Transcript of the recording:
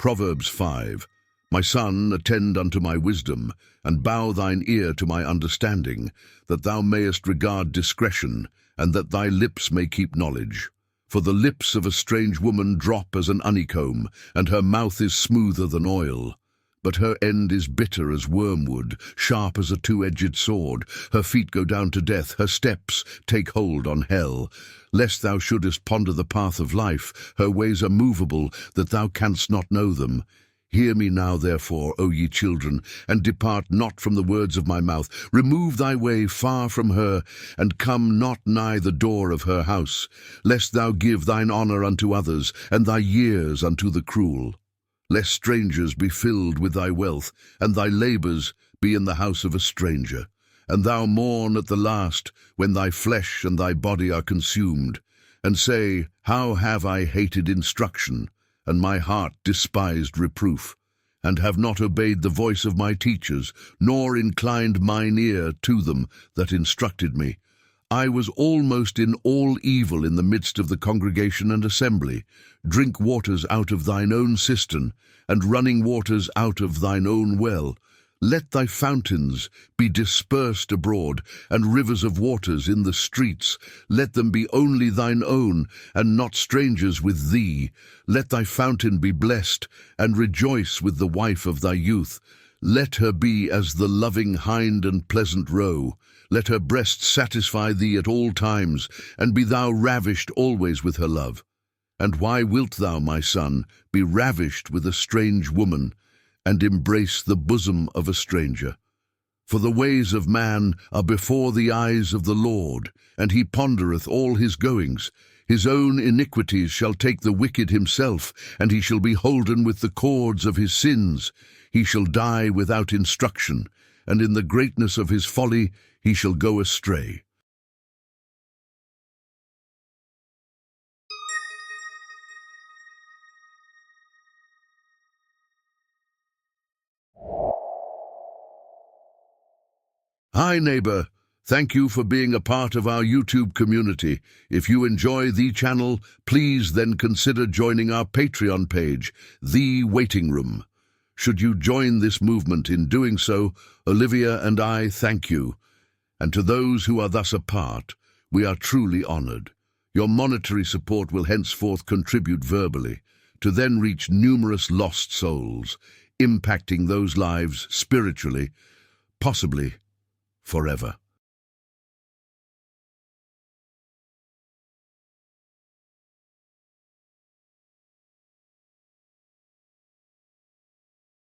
Proverbs 5. My son, attend unto my wisdom, and bow thine ear to my understanding, that thou mayest regard discretion, and that thy lips may keep knowledge. For the lips of a strange woman drop as an honeycomb, and her mouth is smoother than oil. But her end is bitter as wormwood, sharp as a two-edged sword. Her feet go down to death, her steps take hold on hell. Lest thou shouldest ponder the path of life, her ways are movable, that thou canst not know them. Hear me now, therefore, O ye children, and depart not from the words of my mouth. Remove thy way far from her, and come not nigh the door of her house, lest thou give thine honour unto others, and thy years unto the cruel. Lest strangers be filled with thy wealth, and thy labours be in the house of a stranger. And thou mourn at the last, when thy flesh and thy body are consumed, and say, How have I hated instruction, and my heart despised reproof, and have not obeyed the voice of my teachers, nor inclined mine ear to them that instructed me. I was almost in all evil in the midst of the congregation and assembly. Drink waters out of thine own cistern, and running waters out of thine own well. Let thy fountains be dispersed abroad, and rivers of waters in the streets. Let them be only thine own, and not strangers with thee. Let thy fountain be blessed, and rejoice with the wife of thy youth. Let her be as the loving hind and pleasant roe. Let her breast satisfy thee at all times, and be thou ravished always with her love. And why wilt thou, my son, be ravished with a strange woman, and embrace the bosom of a stranger? For the ways of man are before the eyes of the Lord, and he pondereth all his goings. His own iniquities shall take the wicked himself, and he shall be holden with the cords of his sins. He shall die without instruction, and in the greatness of his folly he shall go astray. Hi neighbor, thank you for being a part of our YouTube community. If you enjoy the channel, please then consider joining our Patreon page, The Waiting Room. Should you join this movement, in doing so, Olivia and I thank you. And to those who are thus a part, we are truly honored. Your monetary support will henceforth contribute verbally, to then reach numerous lost souls, impacting those lives spiritually, possibly forever.